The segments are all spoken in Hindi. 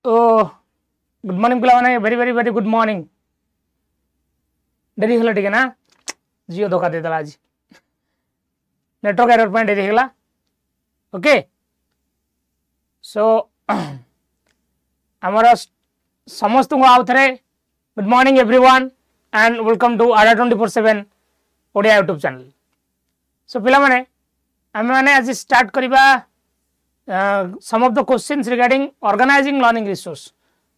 गुड मॉर्निंग पिला माने very very very good morning डेरी हला ठीक ना जियो धोखा दे दला आज नेटवर्क एरर पॉइंट डेरी हला ओके सो हमारा समस्त को आउ थरे good morning everyone and welcome to आडा 24/7 ओडिया यूट्यूब चैनल सो पिला माने आमे माने आज स्टार्ट करिबा some of the questions regarding organizing learning resource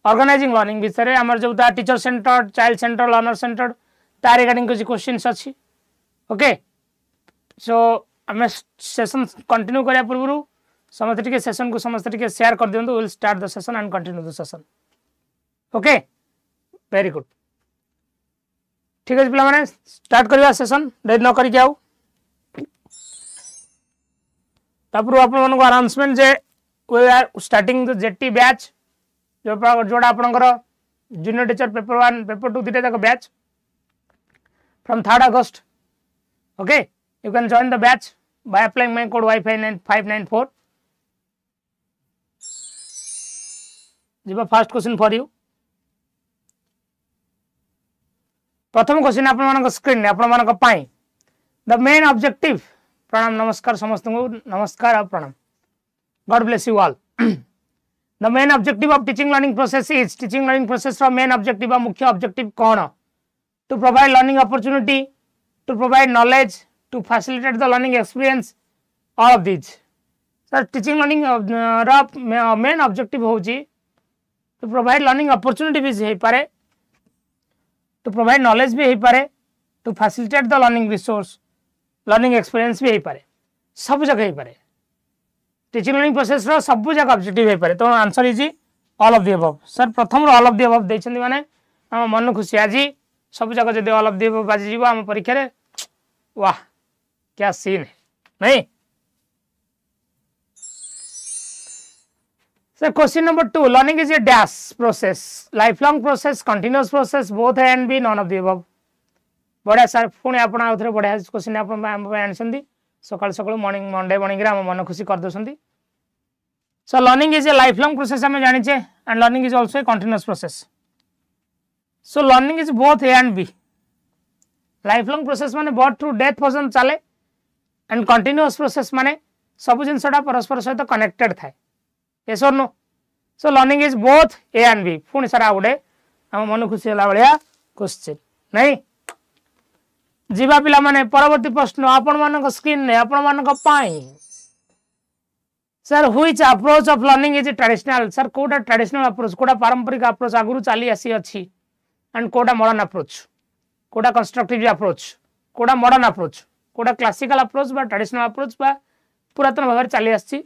organizing learning विषय हमर जो teacher centred child centred learner centred ता रिगार्डिंग कुछ क्वेश्चंस अछि ओके सो हमें सेशन कंटिन्यू करिया पूर्व समस्त टिके सेशन को समस्त टिके शेयर कर दियंतु will start the session and continue the session okay very good ठीक है पिला माने स्टार्ट करिया सेशन देर न करि जाऊ तापर आपण को अनाउंसमेंट जे we are starting the JT batch जोड़ा आपनकर जूनियर टीचर पेपर 1 पेपर 2 दिटे तक batch from 3rd August okay you can join the batch by applying my code wifi 9594 जीवा फर्स्ट क्वेश्चन फॉर यू प्रथम क्वेश्चन आपण मानक स्क्रीन आपण मानक पाई द मेन ऑब्जेक्टिव प्रणाम नमस्कार समस्त को नमस्कार और प्रणाम God bless you all the main objective of teaching learning process is teaching learning process रो मेन ऑब्जेक्टिव मुख्य ऑब्जेक्टिव कौन to provide learning opportunity to provide knowledge to facilitate the learning experience all of this sir teaching learning रो मेन ऑब्जेक्टिव होची टू प्रोवाइड लर्निंग अपॉर्चुनिटी भी हे पारे टू प्रोवाइड नॉलेज भी हे पारे to facilitate the learning resource learning experience भी हे पारे सब जगह हे पारे टीचिंग लर्निंग प्रोसेस रो सब जगह ऑब्जेक्टिव हे पारे तो answer is all of the above sir प्रथम रो ऑल ऑफ द अबव दैछन्ती माने हम मन खुशी आजी सब जगह जदि ऑल ऑफ द अबव बाजी जीवो हम परीक्षा रे वाह क्या सीन है नहीं sir question number 2 learning is a dash process life long process continuous process both A and B none of the above बढ़िया सर पुणी आपण आउथरे बढ़िया क्वेश्चन आपण आनसंदी सकाळ सकाळ मॉर्निंग मंडे मॉर्निंग रे हम मन खुशी कर दोसंदी so learning is a life long process हम जानि छे and learning is also a continuous process so learning is both A and B life long process माने बर्थ टू डेथ पर्यंत चले एंड कंटीन्यूअस प्रोसेस माने सब जिनसडा परस्पर सहित कनेक्टेड थाए यस और no so learning is both A and B पुणी सर आउडे हम मन खुशी होला बलिया क्वेश्चन नहीं जीवा पिला माने परवर्ती प्रश्न आपण मानक स्क्रीन ने आपण मानक पाई sir which approach of learning is traditional sir कोडा ट्रेडिशनल अप्रोच कोडा पारंपरिक अप्रोच आगुरु चाली आसी अछि एंड कोडा मॉडर्न अप्रोच कोडा कंस्ट्रक्टिव अप्रोच कोडा मॉडर्न अप्रोच कोडा क्लासिकल अप्रोच बा ट्रेडिशनल अप्रोच बा पुरातन भाव चली आसी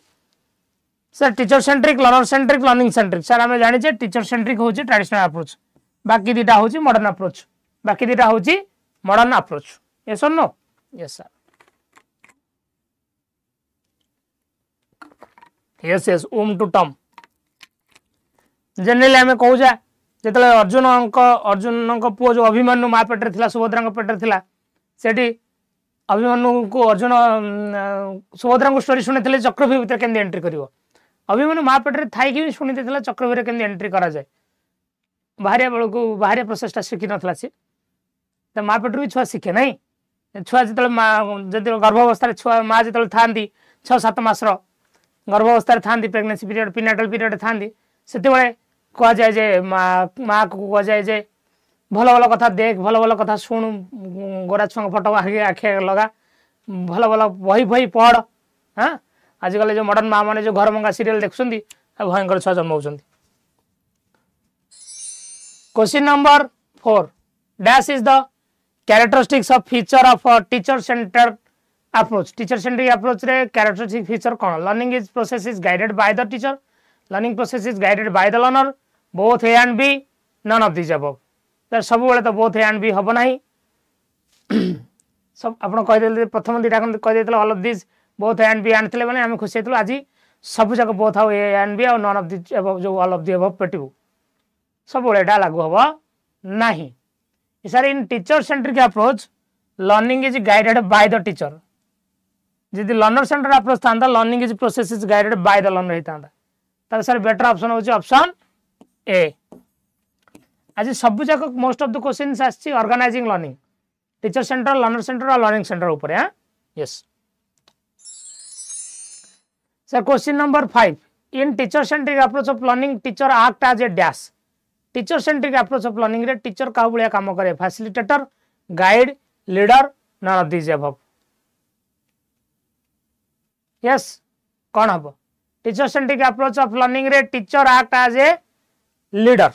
sir teacher centric learner centric learning centric sir हमें जानि छे टीचर सेंट्रिक होची ट्रेडिशनल अप्रोच बाकी दीटा होची मॉडर्न अप्रोच बाकी दीटा होची मॉडर्न अप्रोच यस और no yes sir yes yes ओम टू टम जनरली हमें कहू जा जेतले अर्जुन पुओ जो अभिमन्यु मा पेटर थिला सुभद्रा पेटर थिला सेठी अभिमन्यु को अर्जुन सुभद्रा को स्टोरी सुने चक्रव्यूह भीतर केंदे एंट्री करिवो अभिमन्यु मा पेटर थाई कि सुनी देथिला चक्रव्यूह रे केंदे एंट्री करा जाय बाहरिया बेल को बाहरिया प्रोसेसटा शिखि नथला से तो माँ पेटर भी छुआ शिखे नहीं छुआ जो गर्भावस्था छुआ माँ जो था 6-7 मास गर्भावस्था था प्रेगनेंसी पीरियड प्रीनेटल पीरियड था से कह जाए जे माँ को कह जाए जे भल भल कथा देख भल भल कथा शुणु गोरा छुआ फटो आखे लगा भल भल बही बही पढ़ हाँ आजिकल जो मॉडर्न माँ मैंने जो घर मंगा सीरियल देखुं भयंकर छुआ जन्म होती question number 4 dash is the characteristics of feature of a teacher centered approach teacher centric approach रे characteristic feature कौन learning is process is guided by the teacher learning process is guided by the learner both A and B none of these above तर सब बेले तो both A and B हबो नाही सब आपण कह देले प्रथम दिटा कह देतले all of these both A and B आनथिले माने हम खुशी हेतलो आज सब जगह both how A and B और none of these above जो all of the above पेटिबो सब बेले एटा लागू हबो नाही sir in teacher centric approach learning is guided by the teacher जदि लर्नर सेंटर अप्रोच था learning is process is guided by the learner होता सर बेटर ऑप्शन होची ऑप्शन ए आज सब जाक मोस्ट ऑफ द क्वेश्चंस आछि organising learning teacher centre learner centre और लर्निंग सेंटर ऊपर हां yes sir question number 5 in teacher centric approach of learning teacher act as a dash teacher centric approach of learning रे टीचर का भलिया काम करे facilitator guide leader none of this above yes कौन हम teacher centric approach of learning रे teacher act as a leader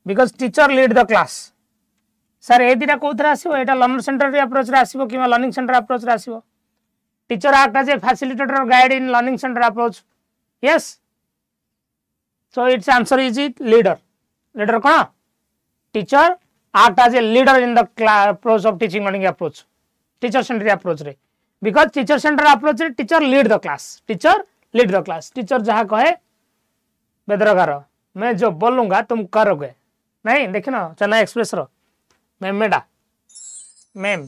because teacher lead the class sir ए दिटा कोथरा आसीबो एटा लर्नर सेंटर रे अप्रोच रे आसीबो किमा लर्निंग सेंटर अप्रोच रे आसीबो teacher act as a facilitator guide in learning centre approach yes so it's answer is it leader leader कौन teacher act as a leader in the approach of teaching learning approach teacher centre approach रे बिकॉज टीचर सेंटर अप्रोच रे teacher lead the class teacher जहाँ कहे बेदरगार मैं जो बोलूंगा तुम करोगे नहीं देखे ना चेन्नई एक्सप्रेस रो मेमेडा ma'am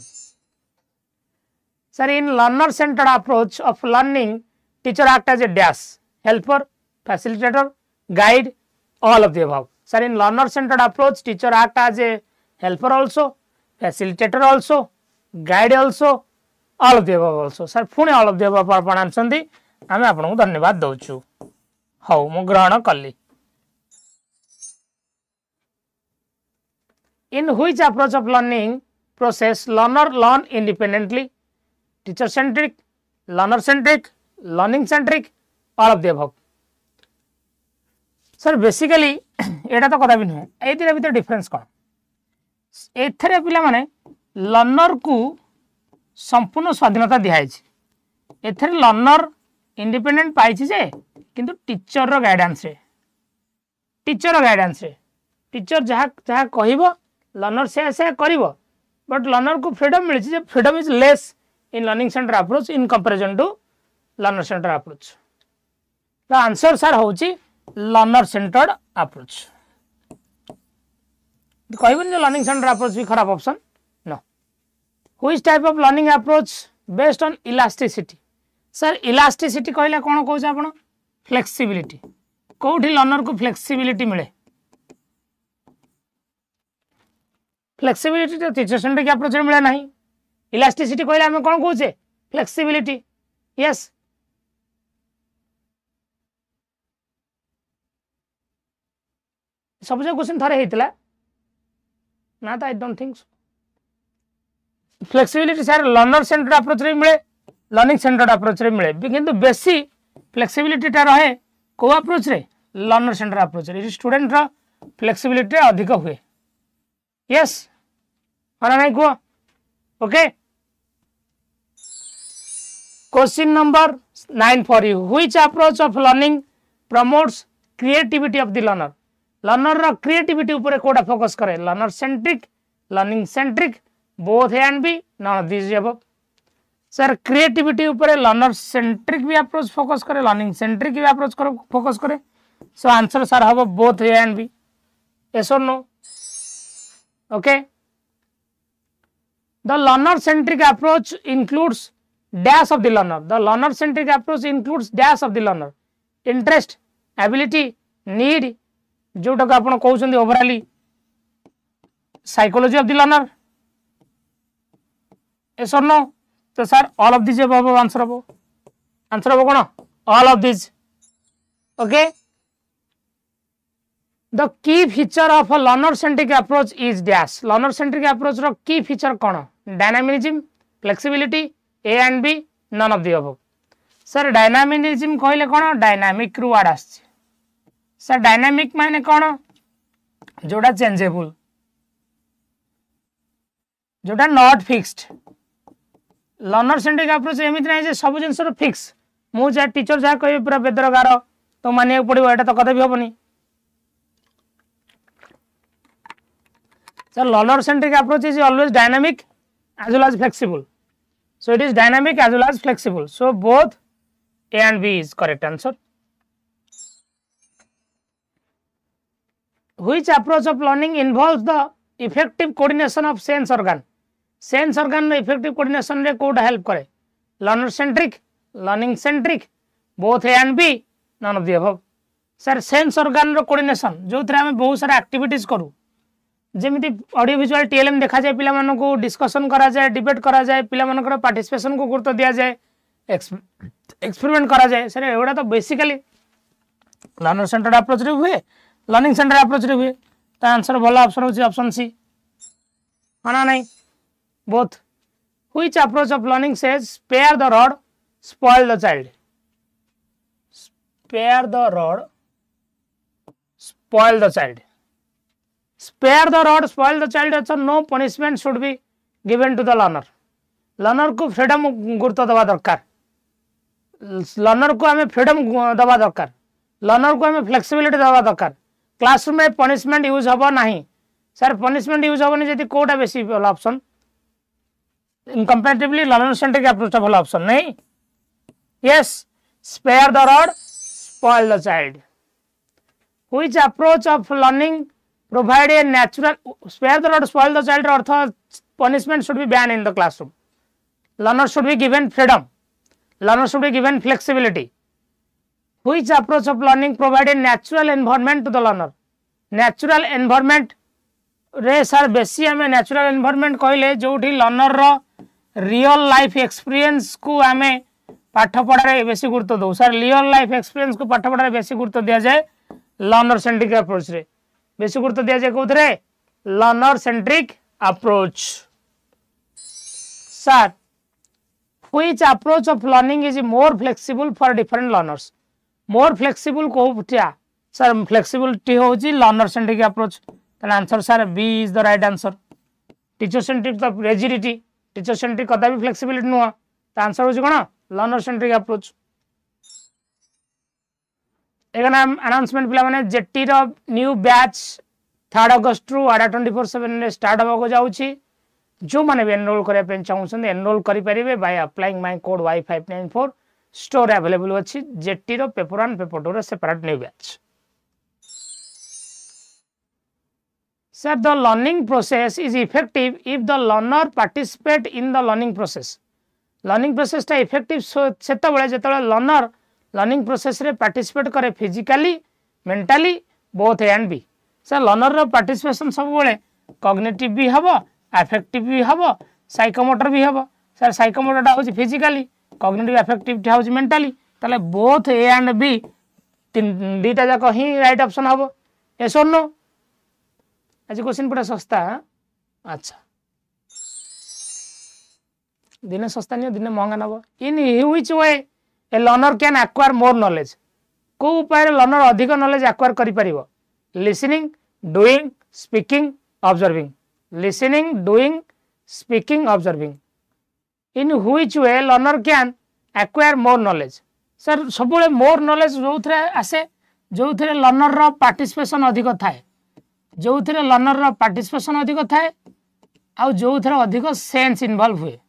sir in learner centred approach of learning teacher act as a dash helper facilitator guide all of the above sir in learner centred approach teacher act as a helper also facilitator also guide also all of the above also sir पुणी ऑल ऑफ द अबव आपण आनसंदी आमे आपनको धन्यवाद दउछु हौ मु ग्रहण कली in which approach of learning process learner learn independently teacher centric learner centric learning centric all of the above sir basically एटा तो कदा भी नहीं ए दिरा भीतर डिफरेंस कोन एथरे पिला माने लर्नर को संपूर्ण स्वाधीनता दिया है एथरे लर्नर इंडिपेंडेंट पाई जे किंतु टीचर रो गाइडेंस रे टीचर जहाँ जहाँ कहबो लर्नर से करिवो बट लर्नर को फ्रीडम मिली जे freedom is less in learning centre approach in comparison to learner centre approach the answer sir होची लर्नर सेंटर्ड अप्रोच कहबन जे लर्निंग सेंटर अप्रोच भी खराब option no which type of learning approach based on elasticity sir elasticity कहले कोन कहछ आपण फ्लेक्सिबिलिटी कोठी लर्नर को फ्लेक्सिबिलिटी मिले फ्लेक्सिबिलिटी तो टीचर सेंट्रिक अप्रोच रे मिले नहीं इलास्टिसिटी कहले हम कोन कहूचे फ्लेक्सिबिलिटी यस सब जो क्वेश्चन थरे हेतला ना तो I don't think so flexibility sir learner centred approach रे मिले लर्निंग सेंटर्ड अप्रोच रे मिले किंतु बेसी फ्लेक्सिबिलिटी टा रहे को अप्रोच रे लर्नर सेंटर्ड अप्रोच रे स्टूडेंट रा फ्लेक्सिबिलिटी अधिक हुए यस और नहीं को okay question number 9 for you which approach of learning promotes creativity of the learner रा क्रिएटिविटी ऊपर कोडा फोकस करे learner centric learning centric both A and B none of this above sir creativity ऊपर लर्नर सेंट्रिक भी अप्रोच फोकस करे लर्निंग सेंट्रिक भी अप्रोच फोकस करे सो आंसर सर हबो both A and B yes और no okay the learner centric approach includes dash of the learner centric approach includes dash of the learner interest ability need जोटा को आपण कहउछंदी overall psychology of the learner yes और नो तो sir all of this answer हबो कोन all of this okay The key feature of a learner centric approach is dash. Learner centric approach ro key feature kono? Dynamism, flexibility, A and B, none of the above. Sir dynamism कहले kono? Dynamic ru word आछि. Sir dynamic माने kono? जोड़ा changeable. जोड़ा not fixed. Learner centric approach एमिति नै जे सब जिंस रो फिक्स. मु जा टीचर जा कहबे पूरा बेदरगार तो मानिया पड़िबो एटा तो कदा भी होबनी. So learner centric approach is always dynamic as well as flexible. So it is dynamic as well as flexible. So both A and B is correct answer. Which approach of learning involves the effective coordination of sense organ? Sense organ effective coordination रे कोड help करे? Learner centric, learning centric, both A and B, none of the above. Sir sense organ रो कोऑर्डिनेशन जो थरे हम बहुत सारा एक्टिविटीज करू जेमिति ऑडियो विजुअल टीएलएम देखा जाए पिला मानको डिस्कशन करा जाए डिबेट करा जाए पिला मानकर पार्टिसिपेशन को गुरुत्व दिया जाए एक्सपेरिमेंट करा जाए सर एवडा तो बेसिकली लर्नर सेंटर्ड अप्रोच रे हुए लर्निंग सेंटर्ड अप्रोच रे हुए ता आंसर भला ऑप्शन होची ऑप्शन सी हाना नहीं both which approach of learning says spare the rod spoil the child spare the rod spoil the child spare the rod spoil the child अच्छा no punishment should be given to the learner को फ्रीडम गुरुत्व दवा दरकार लर्नर को हमें फ्रीडम दवा दरकार लर्नर को हमें फ्लेक्सिबिलिटी दवा दरकार क्लासरूम में पनिशमेंट यूज हबो नहीं सर पनिशमेंट यूज हबो नहीं जदी कोटा बेसी वाला option comparatively learner centric approach वाला ऑप्शन नहीं yes spare the rod spoil the child which approach of learning provide a natural spare the rod spoil the child earth punishment should be banned in the classroom learner should be given freedom learner should be given flexibility which approach of learning provide a natural environment to the learner natural environment रे सर बेसी हमें natural environment कहले जोठी learner रो real life experience को हमें पाठ पढ़ारे बेसी गुरुत्व दो सर रियल लाइफ एक्सपीरियंस को पाठ पढ़ारे बेसी गुरुत्व दिया जाए लर्नर सेंट्रिक अप्रोच रे बेसी गुरुत्व दिया जाए कोथरे learner centric approach sir which approach of learning is more flexible for different learners more flexible कोठिया सर फ्लेक्सिबिलिटी होची लर्नर सेंट्रिक अप्रोच तन answer sir B is the right answer teacher centric तो रिजिडिटी टीचर सेंट्रिक कदा भी फ्लेक्सिबिलिटी नुआ त आंसर होची कोन लर्नर सेंट्रिक अप्रोच एगना अनाउंसमेंट पिला माने जेटी रो न्यू बैच 3 अगस्त रु आडा 24/7 रे स्टार्ट होबा को जाउची जो माने भी एनरोल करे पे चाहउछन एनरोल करि परिबे by applying my code y594 store available अछि जेटी रो पेपर 1 पेपर 2 रो separate new batch sir the learning process is effective if the learner participate in the learning process learning process टा इफेक्टिव सेता बळे जेतळे लर्नर लर्निंग प्रोसेस रे पार्टिसिपेट करे physically mentally both A and B sir learner रो पार्टिसिपेशन सब बळे कॉग्निटिव भी हबो अफेक्टिव भी हबो साइकोमोटर भी हबो सर साइकोमोटर टा होची फिजिकली कॉग्निटिव अफेक्टिव टा होची मेंटली तले बोथ ए एंड बी तीन दीटा जाको ही राइट ऑप्शन हबो यस और नो आज क्वेश्चन पूरा सस्ता अच्छा दिने सस्ता नहीं दिने महंगा नब in which way a learner can acquire more knowledge को उपाय लर्नर अधिक नॉलेज एक्वायर करि परिबो listening doing speaking observing listening doing speaking observing in which way learner can acquire more knowledge sir सबले मोर नॉलेज जो थरे आसे जो थरे लर्नर रो पार्टिसिपेशन अधिक थाए जो थरे लर्नर रो पार्टिसिपेशन अधिक थाए आ जो थरे अधिक सेंस इन्वॉल्व हुए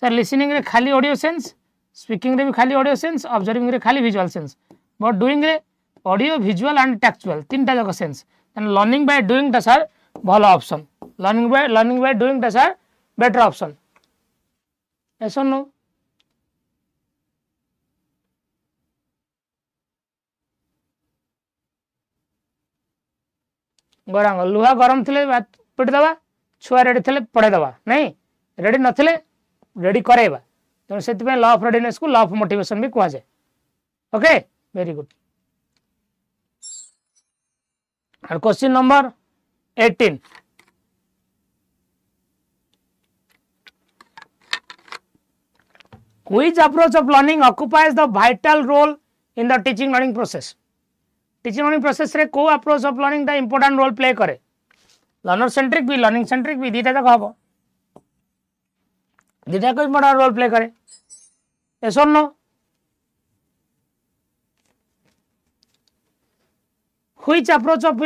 सर लिसनिंग रे खाली ऑडियो सेंस स्पीकिंग रे भी खाली ऑडियो सेंस ऑब्जर्विंग रे खाली विजुअल सेंस बट डूइंग रे ऑडियो विजुअल एंड टेक्सचुअल तीनटा जक sense and learning by doing टा सर भलो ऑप्शन लर्निंग बाय डूइंग टा सर बेटर ऑप्शन यस और नो गरम लुहा गरम थिले पिट दवा छुआ रेडी थिले पड़े दवा नहीं रेडी नथिले रेडी करेबा तो से लॉ ऑफ रेडीनेस को लॉ ऑफ मोटिवेशन भी कहा जाए ओके वेरी गुड और question number 18 which approach of learning occupies the vital role in the teaching learning process teaching learning process रे को अप्रोच ऑफ लर्निंग दा इंपोर्टेंट रोल प्ले करे लर्नर सेंट्रिक भी लर्निंग सेंट्रिक भी दीटा तक हबो दीटा को इंपोर्टेंट रोल प्ले करे यस और no which approach of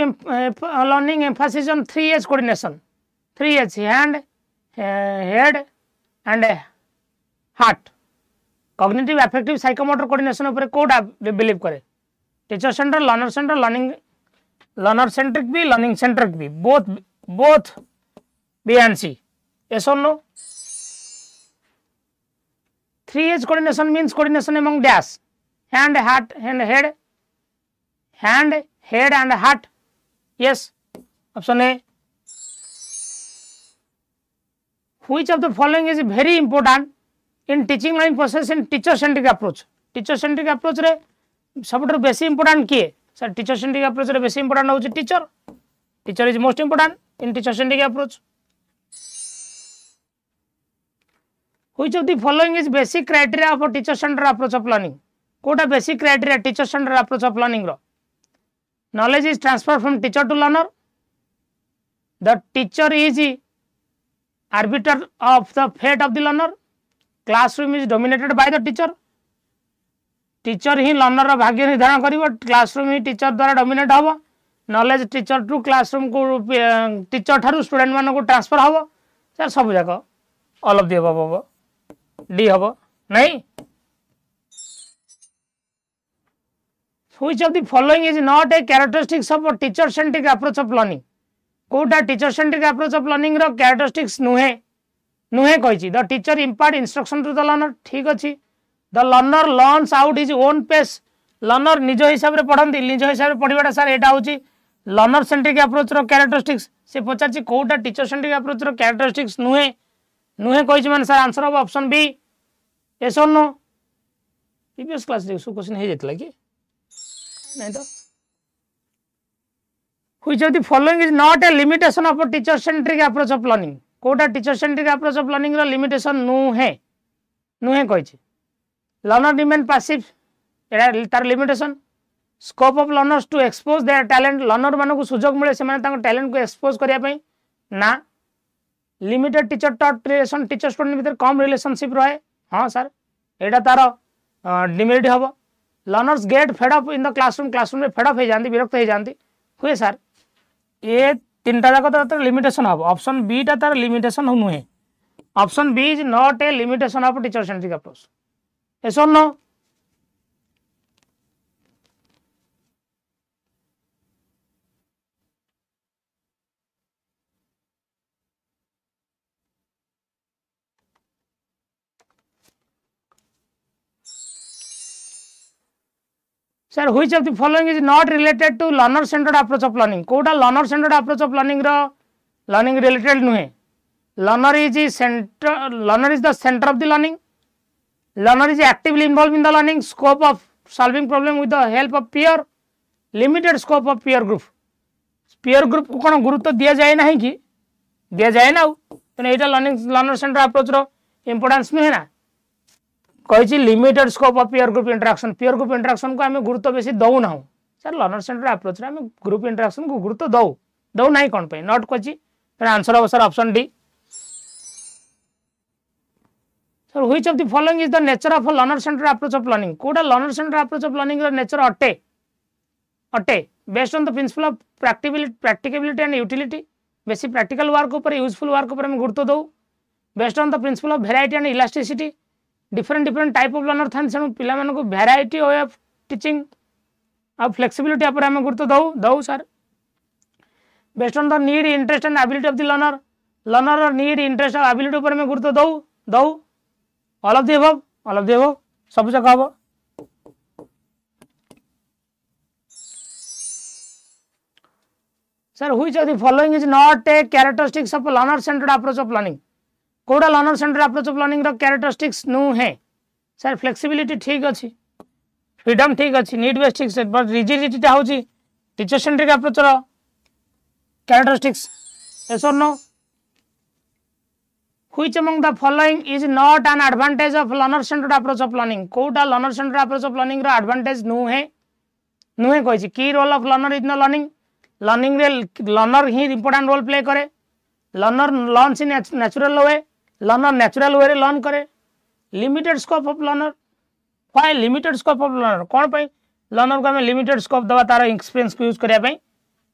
learning emphasis on 3H coordination 3H hand head and heart cognitive affective psychomotor coordination ऊपर कोडा बिलीव करे teacher center learning learner centric भी लर्निंग सेंट्रिक भी both B and C yes और no 3H coordination means coordination among dash hand heart and head hand, head and heart. Yes, option A. Which of the following is very important in teaching learning process in teacher centric approach? Teacher centric approach रे सबुठ बेसी इंपोर्टेंट किए सर? टीचर सेंट्रिक अप्रोच रे बेसी इंपोर्टेंट होची teacher. Teacher is most important in teacher centric approach. Which of the following is basic criteria of a teacher centered approach of learning? कोटा basic criteria teacher centered approach of learning रो? Knowledge is transferred from teacher to learner. The teacher is arbiter of the fate of the learner. Classroom is dominated by the teacher. Teacher he learner भाग्य निर्धारण कर. क्लासरूम ही टीचर द्वारा डोमिनेट हम. नॉलेज टीचर टू क्लासरूम को टीचर ठारू स्टूडेंट मान को ट्रांसफर हम. सर सब जाक ऑल ऑफ द अबव हम. डी हम नहीं. Which of the following is not a characteristics of a teacher centric approach of learning? कोटा teacher centric approach of learning रो कैरेक्टरिस्टिक्स नुहे नुहे कहिछि. The teacher impart instruction to the learner. ठीक अछि. The learner learns out his own pace. Learner निज हिसाब रे पढ़ंती. निज हिसाब रे पढ़िबाटा सर एटा होछि लर्नर सेंट्रिक अप्रोच रो कैरेक्टरिस्टिक्स. से पचाछि कोटा टीचर सेंट्रिक अप्रोच रो कैरेक्टरिस्टिक्स नुहे नुहे कहिछि माने sir answer of option B. Yes और नो? प्रीवियस क्लास रे सु क्वेश्चन हे जेतला कि नहीं तो. Which of the following is not a limitation of a teacher centric approach of learning? कोटा teacher centric approach of learning रो लिमिटेशन नुहे नुहे कहिछि. लर्नर रिमेन पैसिव एटा तार limitation. Scope of learners to expose their talent. Learner मान को सुजोग मिले से माने तांको टैलेंट को एक्सपोज करिया पई ना. Limited teacher taught relation. Teacher student भीतर कम रिलेशनशिप रहे. हां सर एटा तार डिमेरिट हबो. Learners get fed up in the classroom. Classroom में फेड अप हो जांती विरक्त हो जांती हुए सर. ये तीनटा जाक तार लिमिटेशन हम. ऑप्शन बी टा तार लिमिटेशन नुहे. Option B is not a limitation of teacher centric approach. Yes और no? Sir, which of the following is not related to learner centered approach of learning? कोटा learner centered approach of learning रो learning related नुहे. Learner is the center of the learning. Learner is actively involved in the learning. Scope of solving problem with the help of peer. Limited scope of peer group. Peer group को कौन गुरुत्व दिया जाए ना कि दिया जाए ना. तो एटा learner centered approach रो importance नुहे ना. कही limited scope of peer group interaction. Peer group interaction को आम गुरुत्व बेसी दौ ना. सर लर्नर सेंटर अप्रोच आम ग्रुप इंटरेक्शन को गुरुत्व दौ ना कौन पे नॉट कही. आंसर हम sir option D. Sir which of the following is the nature of learner centre approach of learning? कोटा learner centre approach of learning nature अटे अटे based on the principle of practicability and utility. बेसी प्रैक्टिकल वर्क ऊपर यूजफुल वर्क ऊपर हम गुरुत्व दौ. Based on the principle of variety and elasticity. Different type of learner था पिला को वेराइटी वे ऑफ टीचिंग और फ्लेक्सिबिलिटी पर आम गुरुत्व दौ sir. Based on the need interest and ability of the learner. Learner need interest और एबिलिटी पर आम गुरुत्व दौ. ऑल ऑफ द अबव सब जगह हम. Sir which of the following is not a characteristics of learner centred approach of learning? कोड़ा learner centre approach of learning रो कैरेक्टरिस्टिक्स नु है. सर फ्लेक्सिबिलिटी ठीक अच्छी, फ्रीडम ठीक अच्छी, नीड बेस ठीक से, बट रिजिडिटी टा होची टीचर सेंट्रिक अप्रोच रो कैरेक्टरिस्टिक्स. यस और no? Which among the following is not an advantage of learner centered approach of learning? कोटा learner centered approach of learning रो advantage नु है कहि छी. की role of learner in the learning. Learning रे लर्नर ही इंपोर्टेंट रोल प्ले करे. Learner learns in natural way. Learner natural way learn करे. Limited scope of learner. Why limited scope of learner? कौन पे लर्नर को हमें लिमिटेड स्कोप दवा तार एक्सपीरियंस को यूज करिया पई.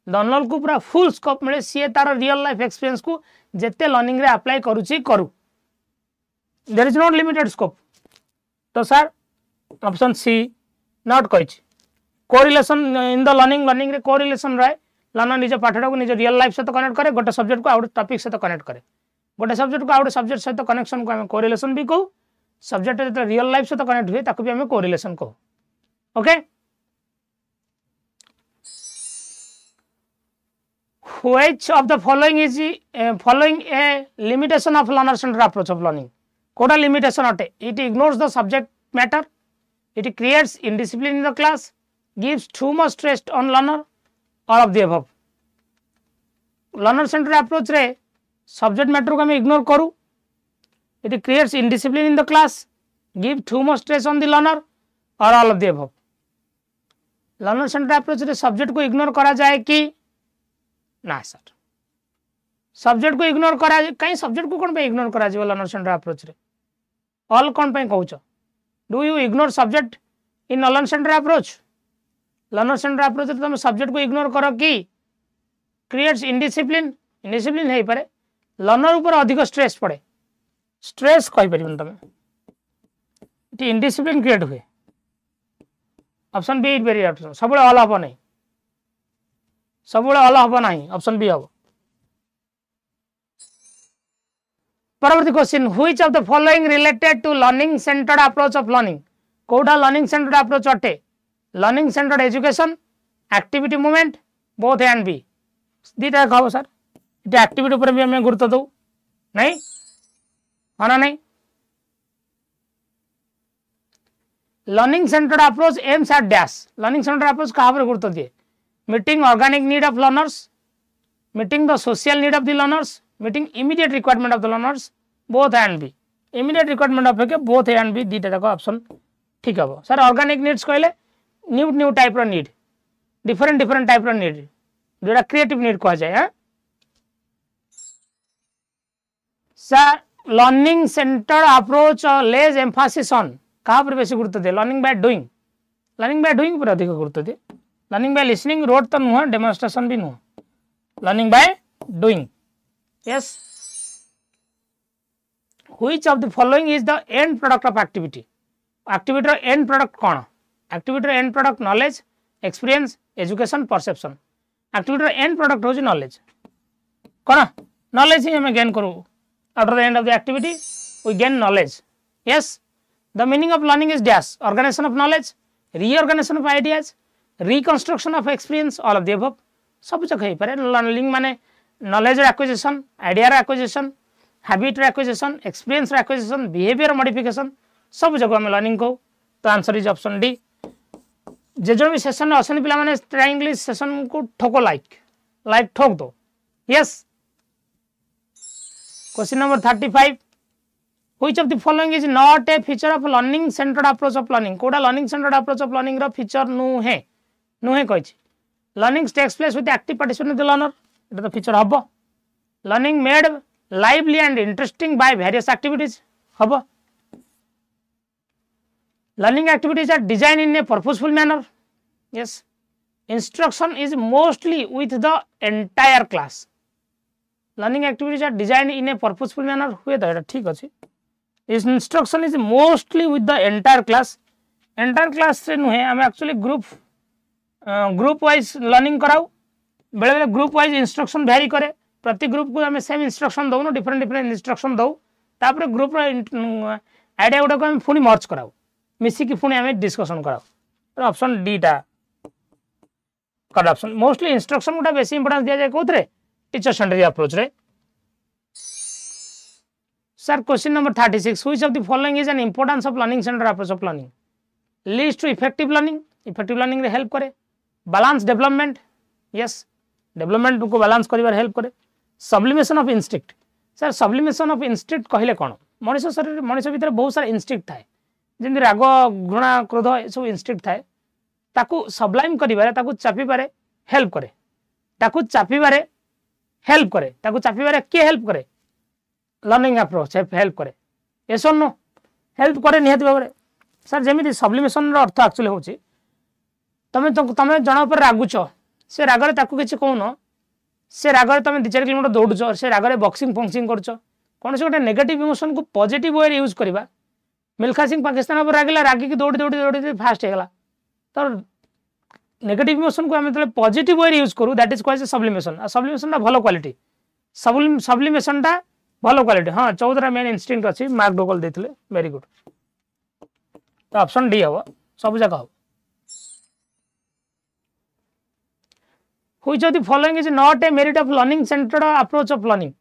लर्नर को पूरा फुल स्कोप मिले. सी तार रियल लाइफ एक्सपीरियंस को जेते लर्निंग रे अप्लाई करूची करू. There is not limited scope. तो सर ऑप्शन सी नॉट कहि. कोरिलेशन इन द लर्निंग रे कोरिलेशन रहे. लर्नर निज पाठटा को निज रियल लाइफ सहित कनेक्ट करे. गोटे सब्जेक्ट को आउट टॉपिक सहित कनेक्ट करे. गोटे सब्जेक्ट को आउट सब्जेक्ट सहित कनेक्शन को हमें कोरिलेशन भी कहू. सब्जेक्ट जो रियल लाइफ सहित कनेक्ट हुए ताको भी हमें कोरिलेशन कहू. Okay which of the following is following a limitation of learner centered approach of learning? कोटा limitation अटे. It ignores the subject matter. It creates indiscipline in the class. Gives too much stress on learner. All of the above. Learner centered approach रे subject matter को हमें ignore करूँ. It creates indiscipline in the class. Give too much stress on the learner. Or all of the above. Learner centered approach रे subject को ignore करा जाए कि ना सर सब्जेक्ट को इग्नोर करा कहीं सब्जेक्ट को कौन पे इग्नोर करा जीव लर्नर सेंटर अप्रोच रे ऑल कौन पे कहूच do you ignore subject in learner centre approach रे तुम सब्जेक्ट को इग्नोर कर कि क्रिएट्स इनडिसिप्लिन है पारे लर्नर ऊपर अधिक स्ट्रेस पड़े स्ट्रेस कहि परिबन तुम इटी इनडिसिप्लिन क्रिएट हुए option B is very option सब ऑल हबो नहीं सब ऑल हबो नहीं ऑप्शन बी हबो परवर्ती question which of the following related to learning centred approach of learning कोडा लर्निंग सेंटर्ड अप्रोच अटे learning centred education activity movement both A and B दीटा कहबो सर इटा एक्टिविटी ऊपर भी हमें गुरुत्व दो नहीं माना नहीं learning centred approach aims at dash learning centred approach कहाँ पर गुरुत्व दिए meeting organic need of learners meeting the social need of the learners meeting immediate requirement of the learners both and B immediate requirement of के बोथ एंड बी दीटा जाक ऑप्शन ठीक हम सर ऑर्गेनिक नीड्स कहले न्यू टाइप रो नीड डिफरेंट टाइप रो नीड जोड़ा क्रिएटिव नीड कह जाए sir learning centred approach less Mphasis on कहाँ पर बेसी गुरुत्व दे लर्निंग बाय डूइंग पर अधिक गुरुत्व दे लर्निंग बाय लिसनिंग रोड तो नुह डेमोन्स्ट्रेशन भी नुह learning by doing yes which of the following is the end product of activity activity रो एंड प्रोडक्ट कौन एक्टिविटी रो end product knowledge experience education perception activity रो एंड प्रोडक्ट होची नॉलेज कौन नॉलेज ही हमें गेन करू after the end of the activity we gain knowledge yes the meaning of learning is dash organisation of knowledge reorganisation of ideas reconstruction of experience all of the above सब जगह हो पारे लर्निंग माने knowledge acquisition idea acquisition habit acquisition experience acquisition behaviour modification सब जगह हम लर्निंग को तो आंसर इज ऑप्शन डी जे जो भी सेशन में असन पिला माने इंग्लिश सेशन को ठोको लाइक ठोक दो yes question number 35 which of the following is not a feature of learning centred approach of learning कोडा learning centred approach of learning रो फीचर नुहे कहि learning takes place with active participation of the learner इट द फीचर हबो learning made lively and interesting by various activities हबो learning activities are designed in a purposeful manner yes instruction is mostly with the entire class learning activities are designed in a purposeful manner हुए तो ठीक अछि instruction is mostly with the entire class से नुहे हम एक्चुअली ग्रुप वाइज लर्निंग कराऊ बेले बेले ग्रुप वाइज इंस्ट्रक्शन वेरी करे प्रति ग्रुप को हमें सेम इंस्ट्रक्शन दो डिफरेंट इंस्ट्रक्शन दो तापर ग्रुप आइडिया गुड़ा को हम पुणी मर्ज कराऊ मिसिकी पुणी आम डिस्कसन कराऊ ऑप्शन डी टा करेक्ट ऑप्शन मोस्टली इंस्ट्रक्शन गुटा बेसी इंपोर्टेंस दिया जाए कोथरे टीचर सेंटर्ड अप्रोच रे sir question number 36 which of the following is an importance of learning centred approach of learning leads to effective learning रे हेल्प करे बैलेंस डेवलपमेंट यस डेवलपमेंट को बैलेंस करिवार हेल्प करे sublimation of instinct sir sublimation of instinct कहले कोन मनुष्य शरीर मनुष्य भीतर बहुत सारा इंस्टिंक्ट थाए जेमि राग घृणा क्रोध ए सब इंस्टिंक्ट थाए ताकू सबलाइम करिवारे ताकू चापिबारे हेल्प करे ताकू चापिबारे के हेल्प करे लर्निंग अप्रोच हेल्प करे यस और नो हेल्प करे निहाती भाबरे सर जेमि सब्लिमेशन रो अर्थ एक्चुअली होची तमे जण पर रागुच से रागरे ताकू किछि कहून से रागरे तमे 2-4 किलोमीटर दौड़ुच से रागरे बॉक्सिंग फंक्सिंग करछ कौन से गोटे नेगेटिव इमोशन को पॉजिटिव वे यूज करबा मिल्खा सिंह पाकिस्तान पर रागिला रागी की दौड़ी फास्ट हेगला तो नेगेटिव इमोशन को हम पॉजिटिव वे यूज करू दैट इज कॉल्ड सब्लिमेशन आ सब्लिमेशन टा भलो क्वालिटी सब्लिमेशन टा भलो क्वालिटी हां 14 मेन इंस्टिंक्ट अछि मार्क डोगल देथिले वेरी गुड तो ऑप्शन डी हबो सब जगह हो which of the following is not a merit of learning centred approach of learning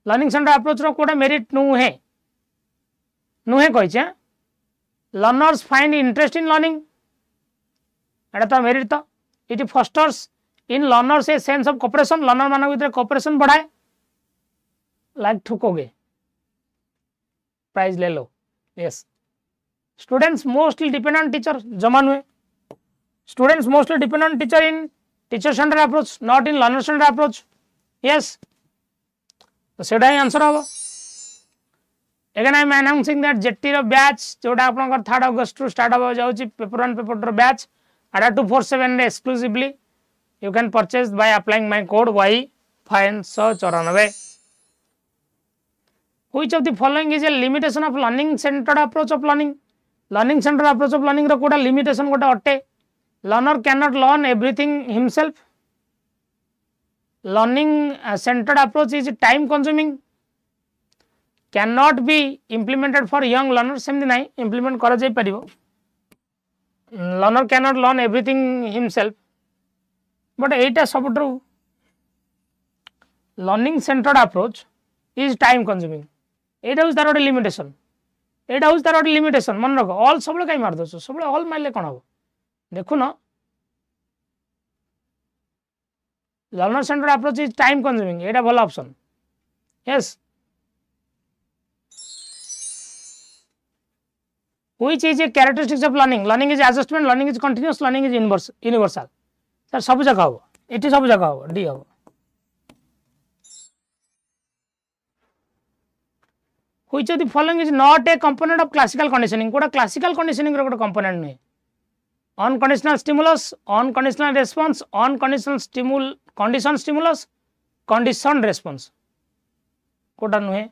learning centre approach रो कोडा मेरिट नुहे कहि learners find interest in learning एटा तो मेरिट तो it fosters in learners a sense of cooperation learner मान भीतर कोऑपरेशन बढ़ाए लाइक ठुकोगे प्राइज ले लो yes students mostly depend on teacher जमा नुहे students mostly depend on teacher in teacher centre approach not in learner centre approach yes तो सेटा ही आंसर हम again I am announcing that JT रो बैच जोटा आपनकर 3rd August टू स्टार्ट हो जाउची पेपर 1 पेपर 2 रो बैच अडा 247 रे exclusively you can purchase by applying my code y fine 194 which of the following is a limitation of learning centered approach of learning centered approach of learning रो कोटा limitation कोटा अटे learner cannot learn everything himself learning centered approach is time consuming cannot be implemented for young learners सेमती नहीं implement करा जाई परिबो learner cannot learn everything himself but एटा सब true learning centered approach is time consuming एटा उस तार लिमिटेशन एटा उस तार लिमिटेशन मन रखो ऑल सब कहीं मार दो सब ऑल मारले कौन हम देखु न learner centered approach is time consuming एटा भल option yes which is a characteristics of learning is adjustment learning is continuous learning is universal sir सब जगह हो एटी सब जगह हो डी हो which of the following is not a component of classical conditioning Kota classical conditioning row Kota component नहीं unconditional stimulus unconditional response unconditional condition stimulus conditioned response Kota नुहे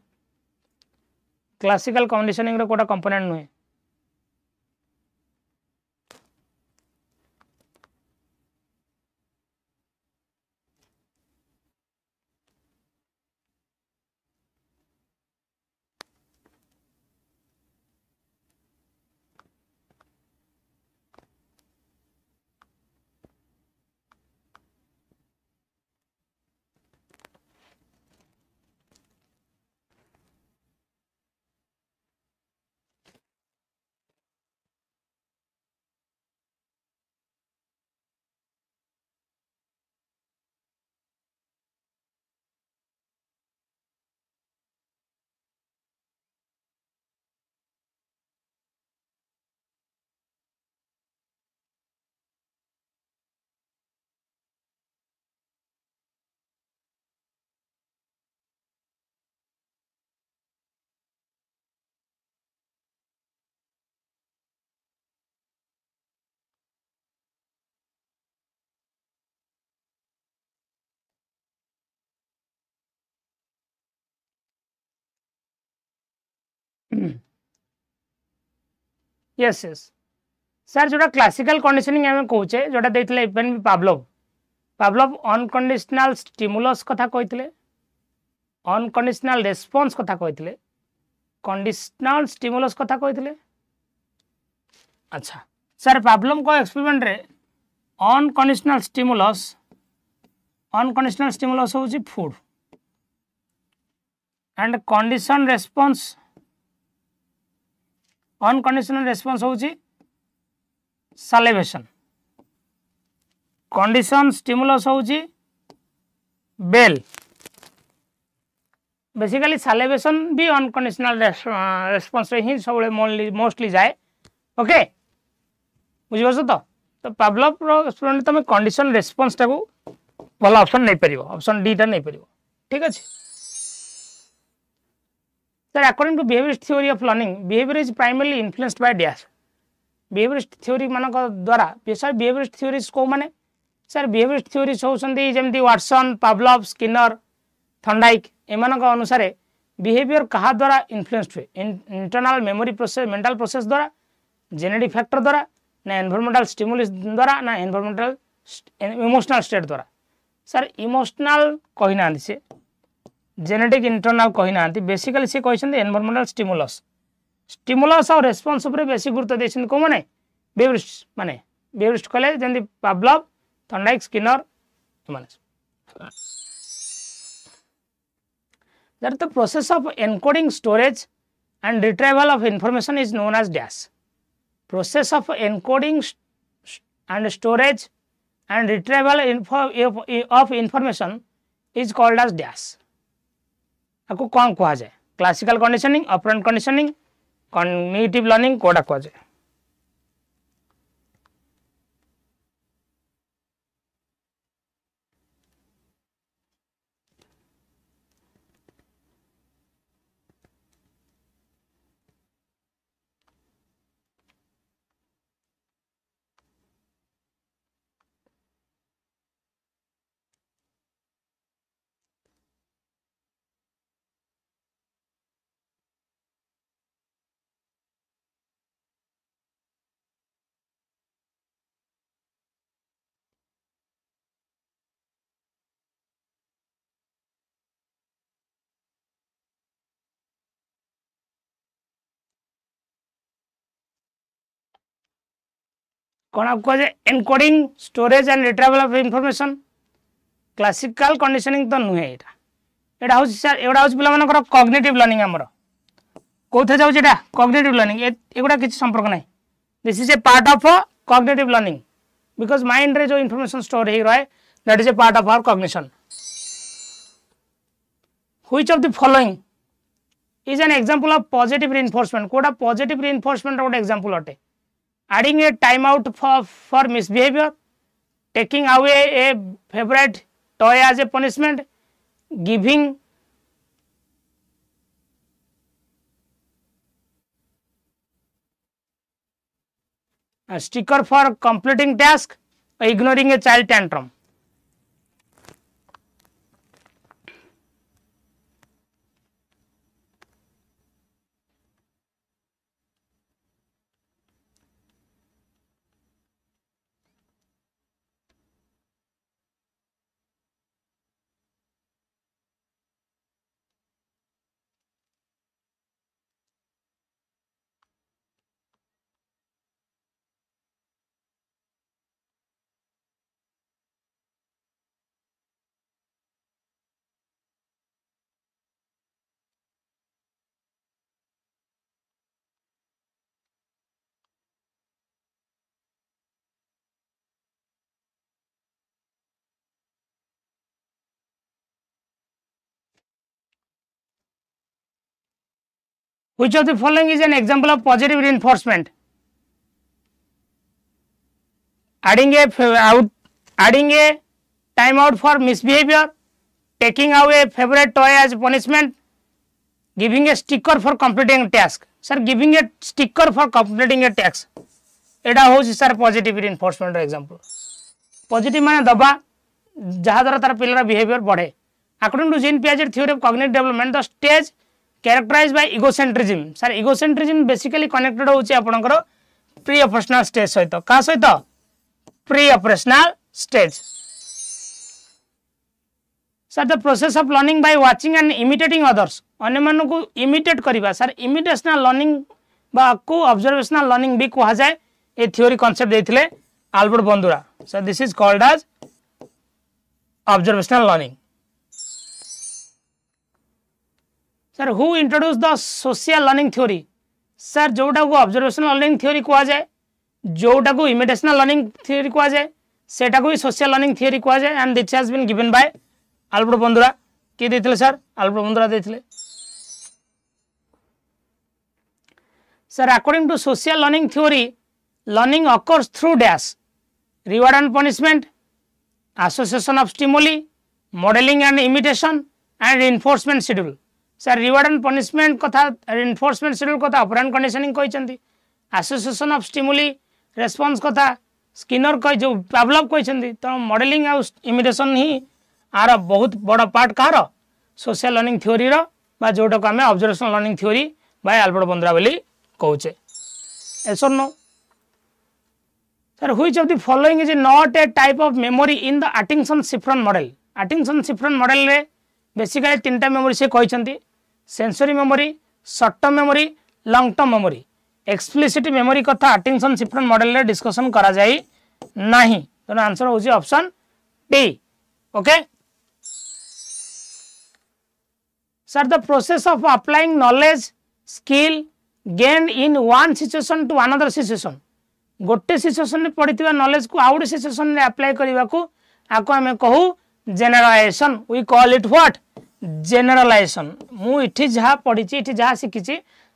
classical conditioning रो कोटा component नुहे यस यस सर जोटा क्लासिकल कंडीशनिंग आम कौचे जोटा देते even Pavlov Pavlov unconditional stimulus कथा कहते अनकंडीशनल रेस्पॉन्स कथा कहते कंडीशनल स्टिमुलस कथा कहते अच्छा सर पावलोव को एक्सपेरिमेंट रे अनकंडीशनल स्टिमुलस होची food and condition response unconditional response होची सैलिवेशन कंडीशन स्टिमुलस होची बेल बेसिकली सैलिवेशन भी अनकंडीशनल रेस्पॉन्स रे ही सब मोस्टली जाए ओके बुझिबस तो पावलोव रो एक्सपेरिमेंट तमे कंडीशन रेस्पॉन्स टाको भला ऑप्शन नहीं परिबो ऑप्शन डी टा नहीं परिबो ठीक अछि Sir, according to behaviorist theory of learning, behavior is primarily influenced by dash. Behaviorist theory मानक द्वारा सर behaviorist theories को माने सर behaviorist theories होउसंदी जेमती वाटसन पावलोव स्किनर थॉर्नडाइक एमानक अनुसार बिहेवियर कहा द्वारा इन्फ्लुएंस्ड हुए internal memory process mental process द्वारा जेनेटिक फैक्टर द्वारा ना एनवायरमेंटल स्टिमुलस द्वारा ना एनवायरमेंटल इमोशनल स्टेट द्वारा सर इमोशनल कहिना से जेनेटिक इंटरनल कहिना बेसिकली से कहते एनवायरमेंटल स्टिमुलस और रेस्पॉन्स उपर बेसी गुरुत्व देछन को माने बेवरिस्ट कहले जंदी Pavlov Thorndike Skinner that the process of encoding, storage and retrieval of information is known as dash. Process of encoding and storage and retrieval of information is called as dash. आपको कौन कहा जाए? Classical conditioning, operant conditioning, cognitive learning कोडा कहा जाए? कौन आपको कहा जाए? Encoding, storage and retrieval of information. Classical conditioning तो नुहे एटा हूँ सर एगुड़ा हूँ पिला कॉग्निटिव लर्निंग आमर कौथे जाऊँ एटा कॉग्निटिव लर्निंग एगुड़ा किसी संपर्क नहीं. This is a part of cognitive learning because mind रे जो इनफॉरमेशन स्टोर हो रहा है that is a part of our cognition. Which of the following is an example of positive reinforcement? कोडा पॉजिटिव रिइंफोर्समेंट गोटे एग्जांपल अटे. Adding a timeout for misbehavior, taking away a favorite toy as a punishment, giving a sticker for completing task, ignoring a child tantrum. Which of the following is an example of positive reinforcement? Adding a timeout for misbehavior, taking away a favorite toy as punishment, giving a sticker for completing a task. Sir, giving a sticker for completing a task. एटा हो sir positive reinforcement example. Positive माने दबा जहाँ द्वारा तार पिलर बिहेवियर बढ़े. According to Jean Piaget theory of cognitive development the stage characterized by egocentrism. Sir, egocentrism basically connected होची आपनकर प्री ऑपरेशनल स्टेज सहित. का सहित? Pre operational stage. Sir, the process of learning by watching and imitating others. अन्य मानन को इमिटेट करिबा. Sir, imitational learning बा को observational learning भी कहा जाए. ए थ्योरी कांसेप्ट देथिले Albert Bandura. So this is called as observational learning. Sir who introduce the social learning theory? Sir जोटा को ऑब्जर्वेशनल लर्निंग थ्योरी कहा जाए, जोटा को इमिटेशनल लर्निंग थ्योरी कहा जाए, सेटा को सोशल लर्निंग थ्योरी कहा जाए. And this has been given by Albert Bandura. के देथिले सर? अल्बर्ट बंदुरा देथिले. Sir according to social learning theory learning occurs through dash reward and punishment, association of stimuli, modelling and imitation and reinforcement schedule. Sir reward and punishment कथा रिइंफोर्समेंट शेड्यूल कथा ऑपरेंट कंडीशनिंग कहते. एसोसिएशन ऑफ स्टिमुली रेस्पॉन्स कथा स्किनर कह जो पावलव कहते. तो मॉडलिंग और इमिटेशन ही आर बहुत बड़ पार्ट कहार सोशल लर्निंग थ्योरी रो जोटा को आम observational learning theory by Albert Bandura बोली कहचे. एस और no? Sir which of the following is not a type of memory in the Atkinson Shiffrin model? Atkinson Shiffrin model रे बेसिकली तीनटा मेमोरी से कहते. Sensory memory, short term memory, long term memory. Explicit memory कथा अटिंगसन-शिफ्रन मॉडल रे डिस्कशन करा जाई नाही. तो आंसर होची option D. Okay sir the process of applying knowledge skill gain in one situation to another situation गोटे सिचुएशन में पढ़ी नॉलेज को आउ गोटे सिचुएशन में अप्लाई करने को आको आम कहू जेनरलाइजेशन वी कॉल इट व्हाट जेनरलाइजेशन मु इठी जहाँ पढ़ी इठी जहाँ शिखी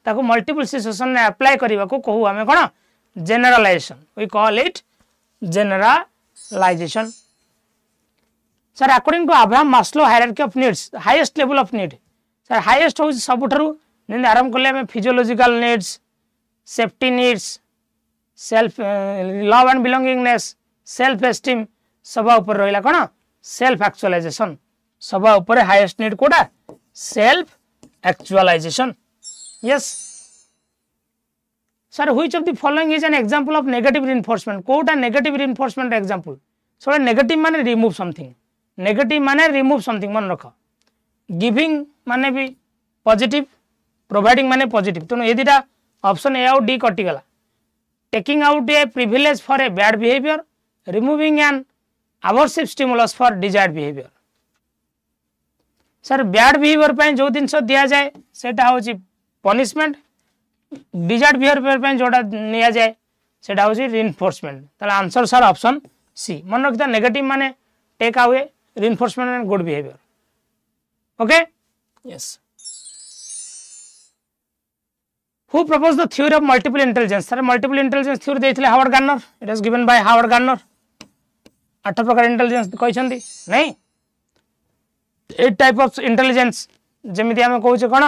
ताको मल्टीपल सिचुएशन में अप्लाई करने को कहू आम कौन generalisation we call it generalisation sir according to Abraham Maslow hierarchy of needs highest level of need sir highest हूँ सबुठारु आरंभ कले आम physiological needs safety needs self love and belongingness self esteem सब ऊपर रहा कौन सेल्फ एक्चुअलाइजेशन सब ऊपर हाईएस्ट नीड कोटा self actualisation yes sir which of the following is an example of negative reinforcement कोटा negative reinforcement example so negative माने रिमूव समथिंग नेगेटिव माने रिमूव समथिंग मन रख गिविंग माने भी पॉजिटिव प्रोवाइडिंग माने पॉजिटिव तेणु ये दुटा ऑप्शन ए आउ डी कटिगला taking out a privilege for a bad behaviour removing an aversive stimulus for desired behaviour sir bad behaviour पे जो जिनस दि जाए सेटा होची पनिशमेंट डिजायर्ड बिहेवियर पे जोटा निया जाए सेटा होची रिइंफोर्समेंट ताले आंसर सर ऑप्शन सी मन रखता नेगेटिव माने take away reinforcement and good behaviour okay yes Who proposed the theory of multiple intelligence? Sir, multiple intelligence theory देइथिले Howard Gardner. It was given by Howard Gardner. 8 प्रकार इंटेलिजेंस कहछन्ती नहीं 8 टाइप ऑफ इंटेलिजेंस जेमिति हम कहउछ कोन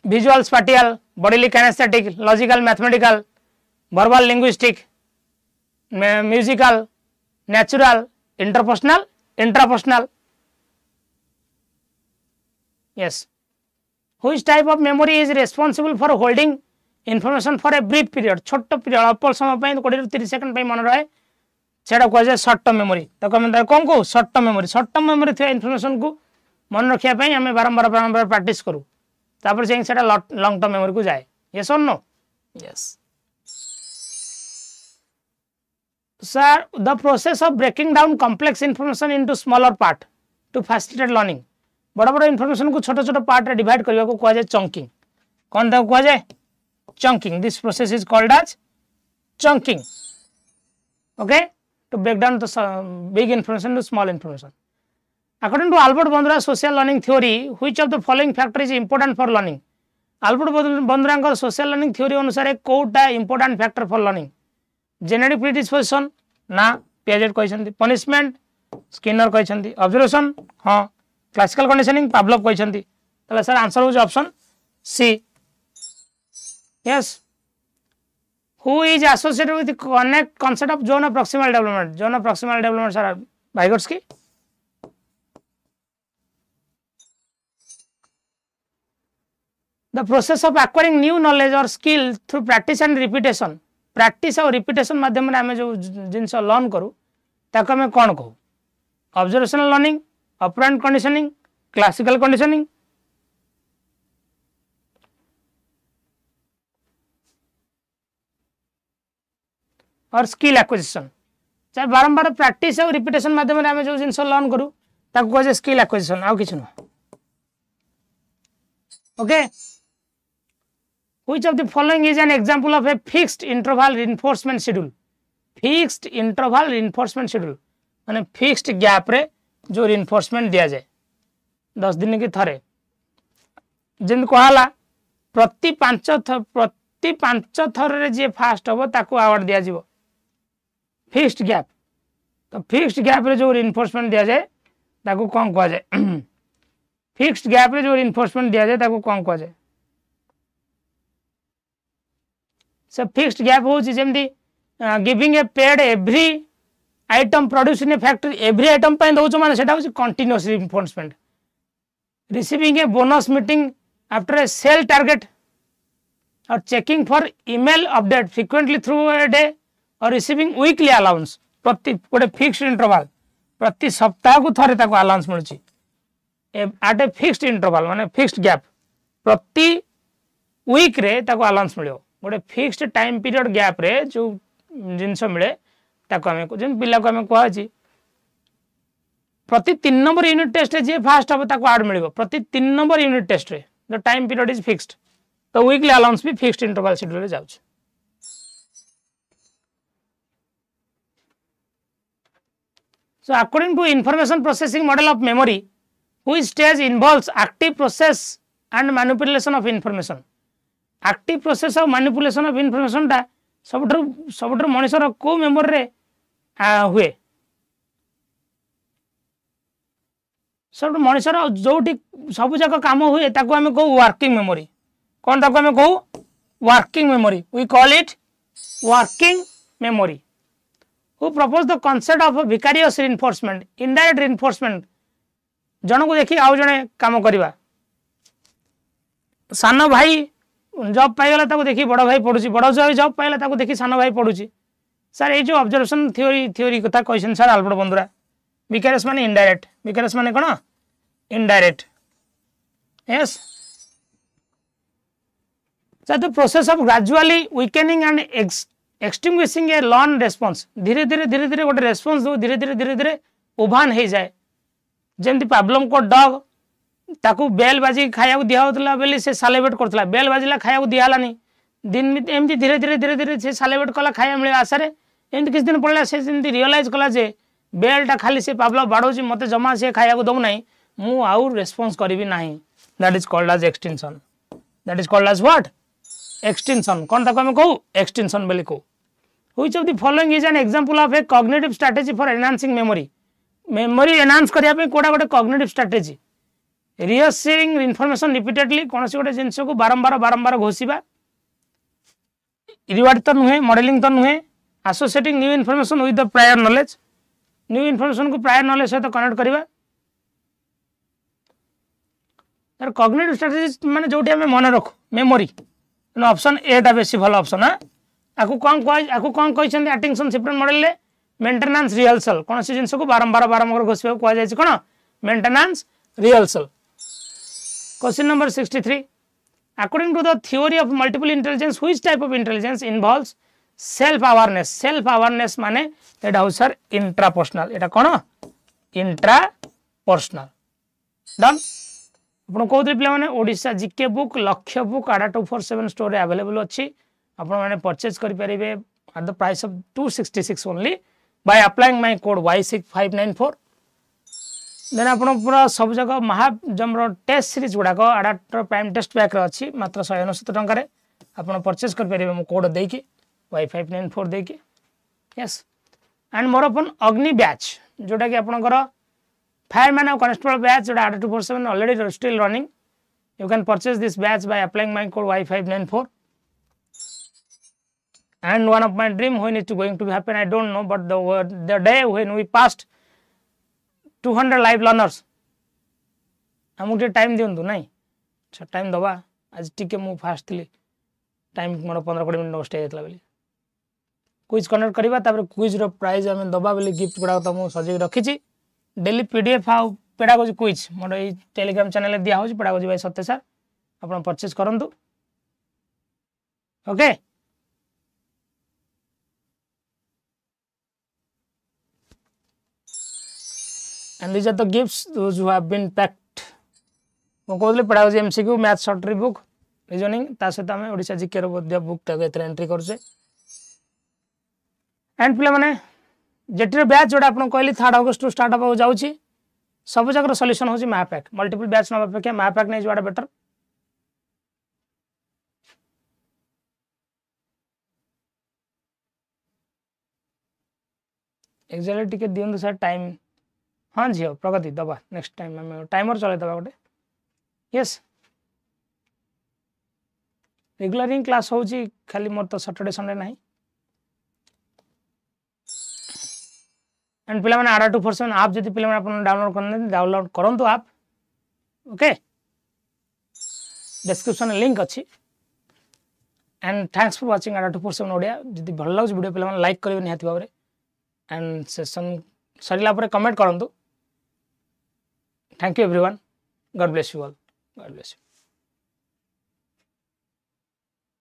visual spatial bodily kinaesthetic logical mathematical verbal linguistic musical natural interpersonal intrapersonal yes Which type of memory is responsible for holding information for a brief period? छोट पीरियड अल्प समय पे 20 ରୁ 30 सेकंड पे मन रहे सेटा कह जाए शॉर्ट टर्म मेमोरी तो हम कौन को शॉर्ट टर्म मेमोरी थे इनफॉरमेशन को मन रखिया पे हमें बारंबार प्रैक्टिस करू तापर से सेटा लॉन्ग टर्म मेमोरी को जाए यस और no yes sir the process of breaking down complex information into smaller part to facilitate learning बड़ा बड़ा इनफॉरमेशन को छोटे छोटे पार्ट रे डिवाइड करने को कह जाए चंकिंग कौन तक कह जाए chunking this process is called as chunking okay to break down the big information to small information according to Albert Bandura social learning theory which of the following factor is important for learning Albert Bandura social learning theory अनुसार कोटा important factor for learning genetic predisposition ना पियाजेट कहछन्ती पनिशमेंट स्किनर कहछन्ती ऑब्जर्वेशन हां क्लासिकल कंडीशनिंग पावलोव कहछन्ती तले सर आंसर हो option C yes who is associated with connect concept of zone of proximal development sir Vygotsky the process of acquiring new knowledge और skill through practice and repetition practice और रिपीटेशन माध्यम आम जो जिनस लर्न करूँ ताको आम कौन कहू observational learning operant conditioning classical conditioning और स्किल एक्विजिशन चाहे बारंबार प्रैक्टिस और रिपीटेशन माध्यम आम जो जिनस लर्न करूँ ताको कह स्किल एक्विजिशन आउ किछ न okay Which of the following is an example of a fixed interval reinforcement schedule? Fixed interval reinforcement schedule माने fixed gap रे जो reinforcement दिया जाए 10 दिन की थरे जिन कहला प्रति 5 थर रे जे फास्ट हो ताको अवार्ड दिया जीवो फिक्स्ड गैप तो फिक्स्ड गैप रे जो reinforcement दिया जाए ताको कोन कह जाए फिक्स्ड गैप रे जो reinforcement दिया जाए ताको कोन कह जाए So fixed gap होची जेमदी giving a paid every item produce in a factory every item pay दउछ माने सेटा होची continuous reinforcement receiving a bonus meeting after a sale target और checking for email update frequently through a day और रिसीविंग वीकली अलाउंस प्रति गोटे फिक्स्ड इंटरवल प्रति सप्ताह को थरे ताको अलाउंस मिलची एट ए फिक्स्ड इंटरवल माने फिक्स्ड गैप प्रति वीक रे ताको अलाउंस मिलियो गोटे फिक्स्ड टाइम पीरियड गैप रे जो जिनस मिले ताको हमें जिन पिला को हमें कह प्रति 3 नंबर यूनिट टेस्ट रे जे फास्ट हम ताको ऐड मिलिबो प्रति 3 नंबर यूनिट टेस्ट रे the time period is fixed तो वीकली अलाउंस भी फिक्स्ड इंटरवल शेड्यूल रे जाउछ so according to information processing model of memory which stage involves active process and manipulation of information active process और manipulation of information टा सबुठर मनुष्यर को मेमोरी रे हुए सब मनुष्यर जो सब जाक काम हुए ताको हमें कहू वर्किंग मेमोरी कौन ताको हमें कहू working memory we call it working memory who propose the concept of a vicarious reinforcement indirect reinforcement जन को देखी आउ जने काम करवा सान भाई जॉब पाइगला ताको देखी बड़ भाई पढ़ुची बड़ भाई जॉब पाइला ताको देखी सान भाई पढ़ुची सर ये जो ऑब्जर्वेशन थ्योरी कथा question sir Albert Bandura vicarious माने इनडायरेक्ट vicarious माने कोन indirect yes sir the process of gradually weakening and extinguishing a learn response धीरे धीरे गोटे रेस्पॉन्स दो धीरे धीरे उभान हो जाए जमती पाब्लम को डॉग ताकू बेल बाजी खाया दिया होता बेली से सालेब्रेट करता बेल बाजिला खाया दिहलानी दिन एमती धीरे धीरे से सालेब्रेट कला खाया मिले आशारे एमती किसी दिन पड़े से रियलाइज कला जे बेलटा खाली से पाब्ल बाड़ोची मत जमा से खाया दऊ ना मु आउ रेस्पॉन्स करी ना that is called as extension that is called as what extension कौन ताको हमें कहू एक्सटेंशन बोली कहू which of the following is an example of a cognitive strategy for enhancing memory memory enhance करिया पे कोडा गोटे cognitive strategy rehearsing information repeatedly कौन सी गोटे जिनस को बारंबार घोषिबा रिवार्ड तो नुहे मॉडलिंग तो नुहे associating new information with the prior knowledge new information को प्रायर नॉलेज सहित कनेक्ट करवा यार कॉग्निटिव स्ट्रेटजी माने जोटी हमें मन रखो मेमोरी ऑप्शन ए टा बेसी भल ऑप्शन है आकु कौन कहते अटेंशन शिफ्ट मॉडल रे मेंटेनेंस रिहर्सल कौन सी जिनस को बारंबार घोषिबा को कह कौन maintenance rehearsal question number 63 according to the theory of multiple intelligence which type of intelligence involves self awareness माने एटा हो सर इंट्रापर्सनल एटा कौन इंट्रापर्सनल डन आपण कहते पे मैंने Odisha GK book Lakshya book Adda 247 store रे अवेलेबल अच्छी आपण माने परचेज करि परिबे at the price of 266 only by applying my code Y6594 then आपण पूरा सब जगह महाजमर टेस्ट सीरीज गुड़ाक आडा प्राइम टेस्ट पैक रे अच्छी मात्र 169 टंका रे आपण परचेज करि परिबे मो कोड देकी Y594 देकी यस एंड मोर अपन अग्नि बैच जोटा कि आपनकर फायरमैन और कांस्टेबल बैच जोटा 247 already still running you can purchase this batch bye applying my code Y594 and one of my dream when it going to happen I don't know but the day when we passed 200 live learners हमके टाइम दियंतु नहीं अच्छा टाइम दबा आज टिके मु फास्ट थी टाइम मोर 15-20 मिनट वेस्ट हेतला बेली क्विज कनेक्ट करबा तापर क्विज रो प्राइज हमें दबा बेली गिफ्ट गुडा तो मु सजे रखी छी डेली पीडीएफ आ पेडागोजी क्विज मोर ए टेलीग्राम चैनल रे दिया होची पेडागोजी भाई सत्य सर आपण परचेज करंतु okay and these are the gifts those who have been packed mo कहले pedagogy MCQ math short tree book reasoning ता सहित आम ओडिशा जीके रो बुक तक एथरे एंट्री करछे एंड प्ले माने जेटर बैच जोड़ा आपन कहली 3 अगस्त टू स्टार्ट हो जाउची सब जगह सॉल्यूशन होची महापैक मल्टीपल बैच न अपेक्षा महापैक नै जोड़ा बेटर एक्चुअली टिके दियंतु सर टाइम हाँ झील प्रगति दबा नेक्स्ट टाइम आम टाइमर चल दबा गोटे यस रेगुलर ही क्लास हो खाली मोर तो सैटरडे संडे ना एंड पे आडा 247 आप जब पे डाउनलोड करूँ आप ओके डिस्क्रिप्शन लिंक अच्छी and thanks for watching Adda 247 Odia जब भल लगे वीडियो पे लाइक करेंगे निहाती भाव में एंड सेशन सरला कमेंट करूँ thank you everyone God bless you all God bless you